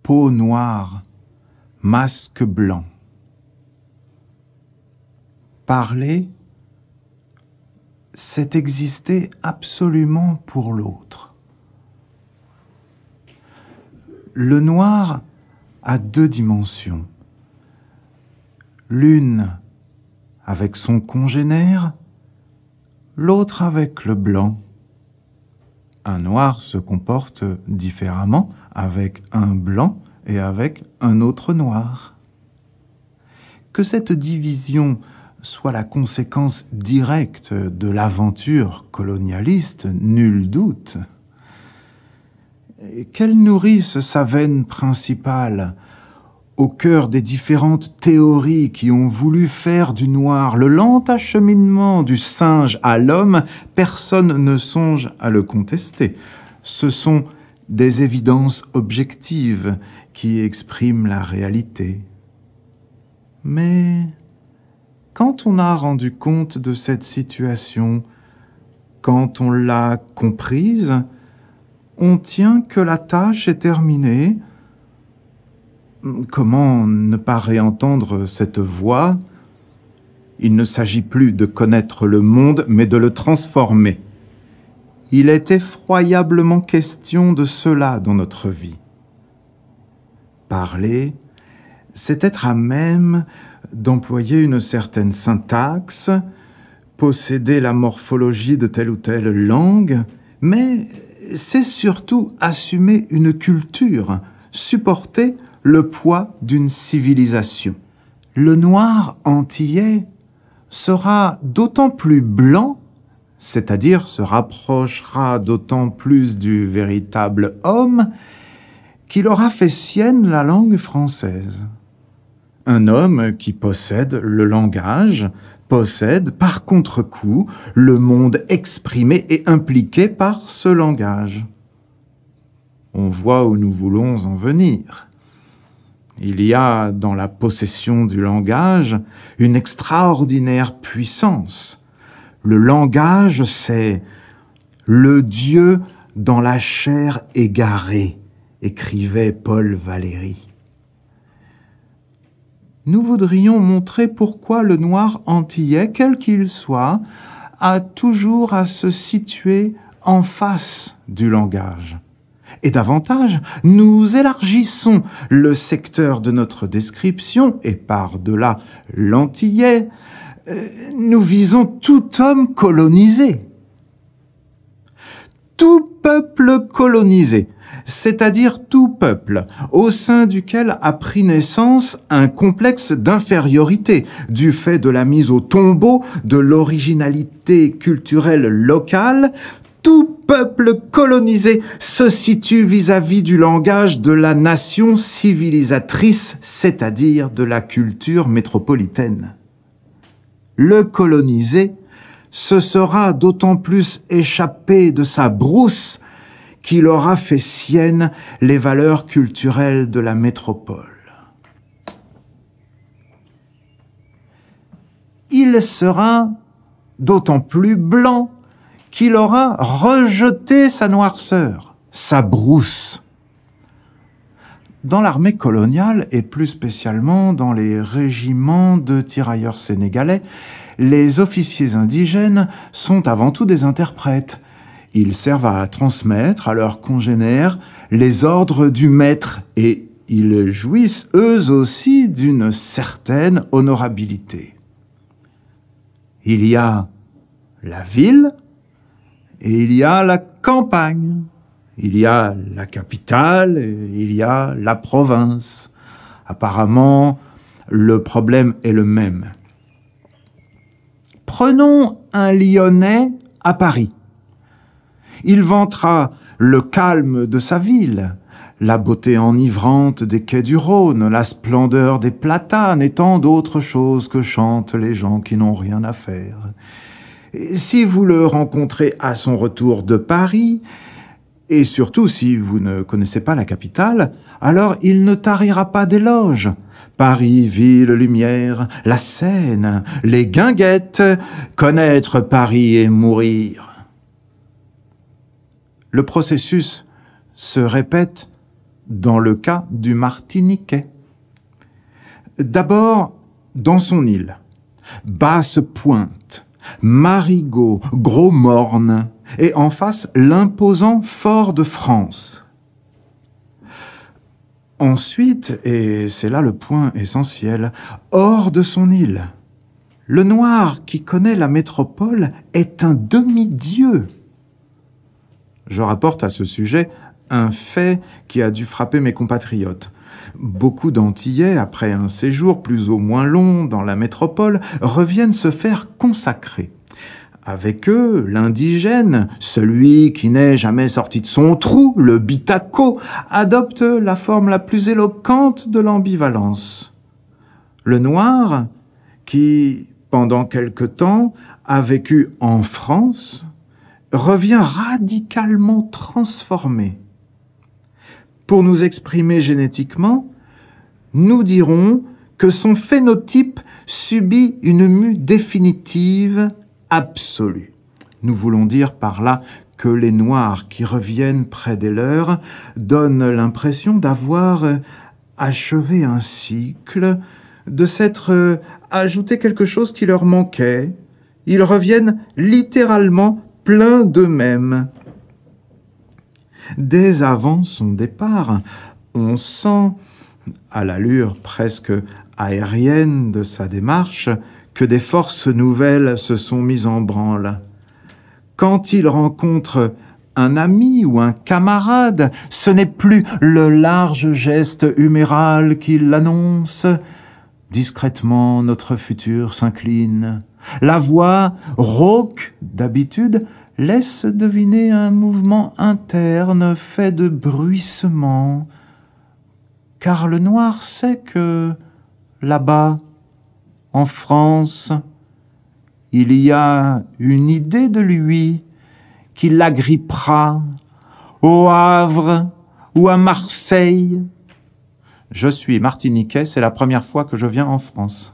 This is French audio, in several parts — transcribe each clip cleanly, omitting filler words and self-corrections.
Peau noire, masque blanc. Parler, c'est exister absolument pour l'autre. Le noir a deux dimensions. L'une avec son congénère, l'autre avec le blanc. Un noir se comporte différemment avec un blanc et avec un autre noir. Que cette division soit la conséquence directe de l'aventure colonialiste, nul doute. Qu'elle nourrisse sa veine principale au cœur des différentes théories qui ont voulu faire du noir le lent acheminement du singe à l'homme, personne ne songe à le contester. Ce sont des évidences objectives qui expriment la réalité. Mais quand on a rendu compte de cette situation, quand on l'a comprise, on tient que la tâche est terminée. Comment ne pas réentendre cette voix? Il ne s'agit plus de connaître le monde, mais de le transformer. Il est effroyablement question de cela dans notre vie. Parler, c'est être à même d'employer une certaine syntaxe, posséder la morphologie de telle ou telle langue, mais c'est surtout assumer une culture, supporter le poids d'une civilisation. Le noir antillais sera d'autant plus blanc, c'est-à-dire se rapprochera d'autant plus du véritable homme, qu'il aura fait sienne la langue française. Un homme qui possède le langage, possède par contre-coup le monde exprimé et impliqué par ce langage. On voit où nous voulons en venir. Il y a dans la possession du langage une extraordinaire puissance. Le langage, c'est le Dieu dans la chair égarée, écrivait Paul Valéry. Nous voudrions montrer pourquoi le noir antillais, quel qu'il soit, a toujours à se situer en face du langage. Et davantage, nous élargissons le secteur de notre description, et par-delà l'antillais, nous visons tout homme colonisé. Tout peuple colonisé, c'est-à-dire tout peuple au sein duquel a pris naissance un complexe d'infériorité du fait de la mise au tombeau de l'originalité culturelle locale. Tout peuple colonisé se situe vis-à-vis du langage de la nation civilisatrice, c'est-à-dire de la culture métropolitaine. Le colonisé se sera d'autant plus échappé de sa brousse qu'il aura fait sienne les valeurs culturelles de la métropole. Il sera d'autant plus blanc qu'il aura rejeté sa noirceur, sa brousse. Dans l'armée coloniale, et plus spécialement dans les régiments de tirailleurs sénégalais, les officiers indigènes sont avant tout des interprètes. Ils servent à transmettre à leurs congénères les ordres du maître et ils jouissent eux aussi d'une certaine honorabilité. Il y a la ville et il y a la campagne. Il y a la capitale et il y a la province. Apparemment, le problème est le même. Prenons un Lyonnais à Paris. Il vantera le calme de sa ville, la beauté enivrante des quais du Rhône, la splendeur des platanes et tant d'autres choses que chantent les gens qui n'ont rien à faire. Si vous le rencontrez à son retour de Paris, et surtout si vous ne connaissez pas la capitale, alors il ne tarira pas d'éloges. Paris, ville, lumière, la Seine, les guinguettes, connaître Paris et mourir. Le processus se répète dans le cas du Martiniquais. D'abord, dans son île, Basse-Pointe, Marigot, Gros-Morne, et en face l'imposant Fort-de-France. Ensuite, et c'est là le point essentiel, hors de son île, le noir qui connaît la métropole est un demi-dieu. Je rapporte à ce sujet un fait qui a dû frapper mes compatriotes. Beaucoup d'Antillais, après un séjour plus ou moins long dans la métropole, reviennent se faire consacrer. Avec eux, l'indigène, celui qui n'est jamais sorti de son trou, le bitaco, adopte la forme la plus éloquente de l'ambivalence. Le noir, qui, pendant quelque temps, a vécu en France, revient radicalement transformé. Pour nous exprimer génétiquement, nous dirons que son phénotype subit une mue définitive absolue. Nous voulons dire par là que les Noirs qui reviennent près des leurs donnent l'impression d'avoir achevé un cycle, de s'être ajouté quelque chose qui leur manquait. Ils reviennent littéralement pleins d'eux-mêmes. Dès avant son départ, on sent, à l'allure presque aérienne de sa démarche, que des forces nouvelles se sont mises en branle. Quand il rencontre un ami ou un camarade, ce n'est plus le large geste huméral qui l'annonce. Discrètement, notre futur s'incline. La voix, rauque d'habitude, laisse deviner un mouvement interne fait de bruissements. Car le noir sait que, là-bas, en France, il y a une idée de lui qui l'agrippera au Havre ou à Marseille. Je suis martiniquais, c'est la première fois que je viens en France.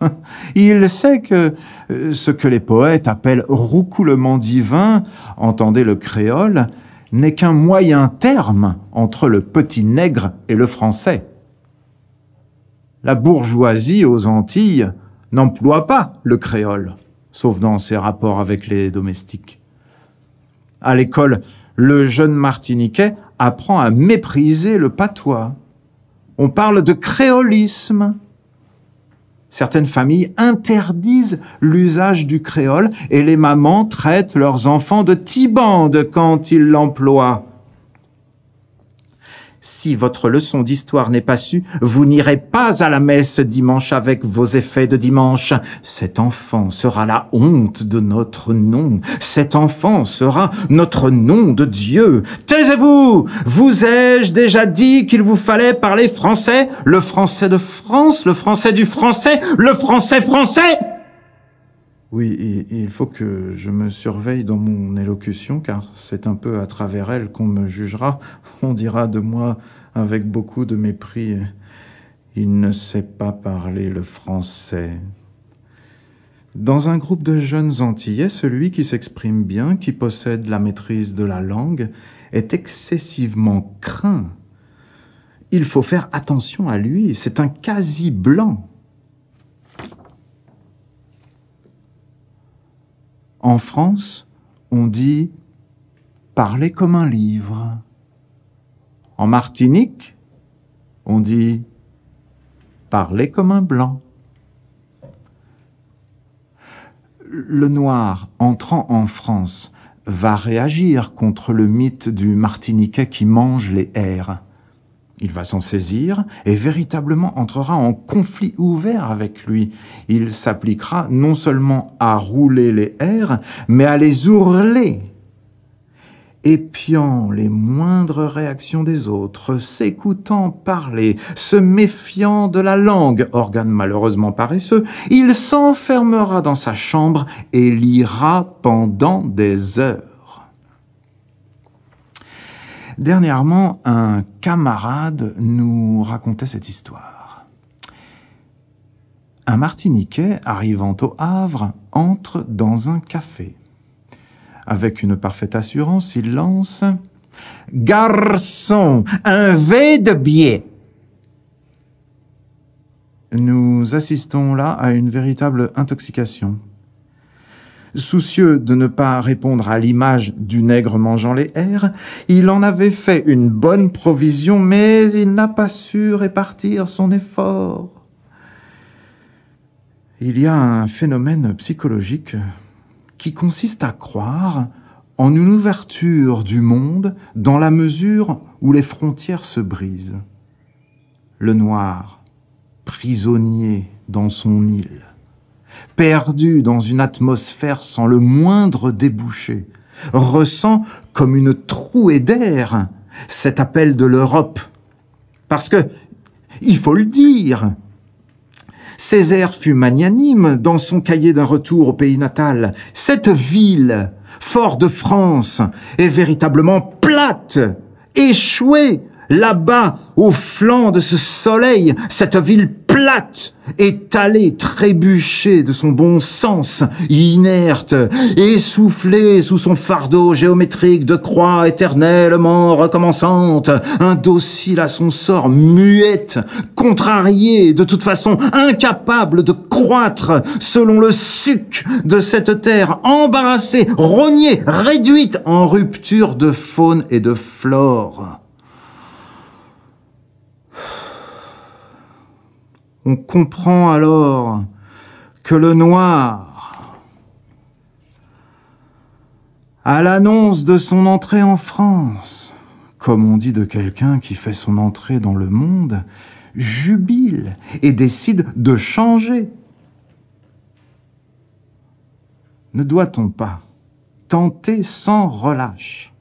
Il sait que ce que les poètes appellent roucoulement divin, entendez le créole, n'est qu'un moyen terme entre le petit nègre et le français. La bourgeoisie aux Antilles n'emploie pas le créole, sauf dans ses rapports avec les domestiques. À l'école, le jeune martiniquais apprend à mépriser le patois. On parle de créolisme. Certaines familles interdisent l'usage du créole et les mamans traitent leurs enfants de tibande quand ils l'emploient. Si votre leçon d'histoire n'est pas sue, vous n'irez pas à la messe dimanche avec vos effets de dimanche. Cet enfant sera la honte de notre nom. Cet enfant sera notre nom de Dieu. Taisez-vous! Vous ai-je déjà dit qu'il vous fallait parler français? Le français de France, le français du français, le français français! Oui, il faut que je me surveille dans mon élocution, car c'est un peu à travers elle qu'on me jugera. On dira de moi, avec beaucoup de mépris, « Il ne sait pas parler le français ». Dans un groupe de jeunes Antillais, celui qui s'exprime bien, qui possède la maîtrise de la langue, est excessivement craint. Il faut faire attention à lui, c'est un quasi-blanc. En France, on dit « parler comme un livre ». En Martinique, on dit « parler comme un blanc ». Le noir, entrant en France, va réagir contre le mythe du Martiniquais qui mange les airs. Il va s'en saisir et véritablement entrera en conflit ouvert avec lui. Il s'appliquera non seulement à rouler les airs, mais à les ourler. épiant les moindres réactions des autres, s'écoutant parler, se méfiant de la langue, organe malheureusement paresseux, il s'enfermera dans sa chambre et lira pendant des heures. Dernièrement, un camarade nous racontait cette histoire. Un Martiniquais arrivant au Havre entre dans un café. Avec une parfaite assurance, il lance « Garçon, un verre de bière !» Nous assistons là à une véritable intoxication. Soucieux de ne pas répondre à l'image du nègre mangeant les airs, il en avait fait une bonne provision, mais il n'a pas su répartir son effort. Il y a un phénomène psychologique qui consiste à croire en une ouverture du monde dans la mesure où les frontières se brisent. Le noir, prisonnier dans son île, perdu dans une atmosphère sans le moindre débouché, ressent comme une trouée d'air cet appel de l'Europe. Parce que, il faut le dire, Césaire fut magnanime dans son cahier d'un retour au pays natal. Cette ville, fort de France, est véritablement plate, échouée, là-bas, au flanc de ce soleil, cette ville plate, étalée, trébuchée de son bon sens, inerte, essoufflée sous son fardeau géométrique de croix éternellement recommençante, indocile à son sort, muette, contrariée, de toute façon incapable de croître selon le suc de cette terre embarrassée, rognée, réduite en rupture de faune et de flore. On comprend alors que le noir, à l'annonce de son entrée en France, comme on dit de quelqu'un qui fait son entrée dans le monde, jubile et décide de changer. Ne doit-on pas tenter sans relâche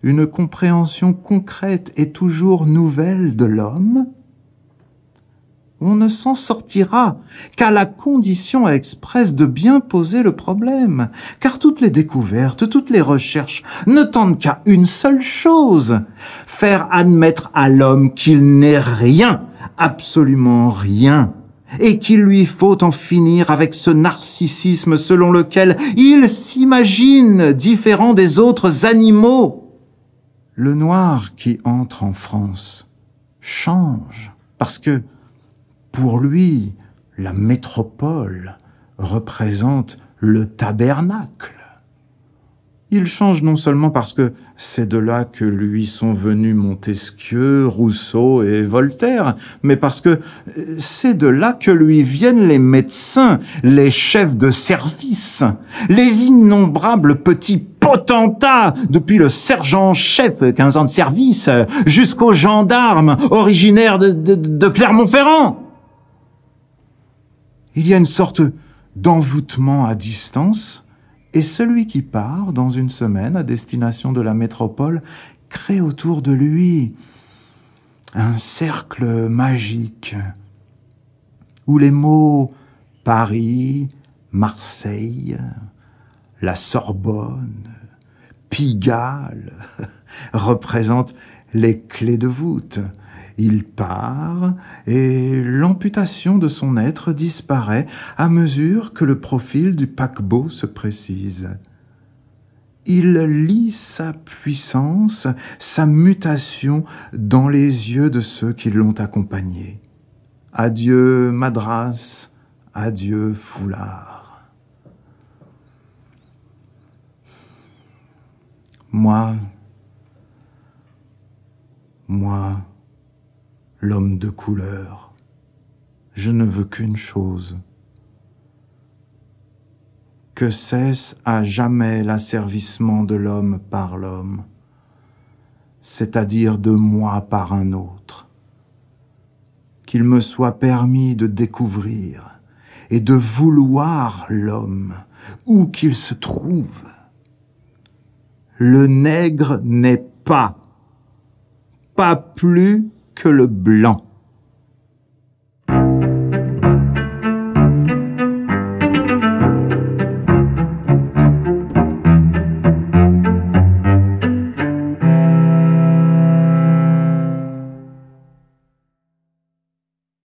une compréhension concrète et toujours nouvelle de l'homme ? On ne s'en sortira qu'à la condition expresse de bien poser le problème, car toutes les découvertes, toutes les recherches ne tendent qu'à une seule chose, faire admettre à l'homme qu'il n'est rien, absolument rien, et qu'il lui faut en finir avec ce narcissisme selon lequel il s'imagine différent des autres animaux. Le noir qui entre en France change, parce que pour lui, la métropole représente le tabernacle. Il change non seulement parce que c'est de là que lui sont venus Montesquieu, Rousseau et Voltaire, mais parce que c'est de là que lui viennent les médecins, les chefs de service, les innombrables petits potentats, depuis le sergent-chef, 15 ans de service, jusqu'aux gendarmes originaires de Clermont-Ferrand. Il y a une sorte d'envoûtement à distance, et celui qui part dans une semaine à destination de la métropole crée autour de lui un cercle magique où les mots Paris, Marseille, la Sorbonne, Pigalle représentent les clés de voûte. Il part et l'amputation de son être disparaît à mesure que le profil du paquebot se précise. Il lit sa puissance, sa mutation dans les yeux de ceux qui l'ont accompagné. Adieu Madras, adieu foulard. Moi, l'homme de couleur, je ne veux qu'une chose, que cesse à jamais l'asservissement de l'homme par l'homme, c'est-à-dire de moi par un autre, qu'il me soit permis de découvrir et de vouloir l'homme, où qu'il se trouve. le nègre n'est pas plus que le blanc.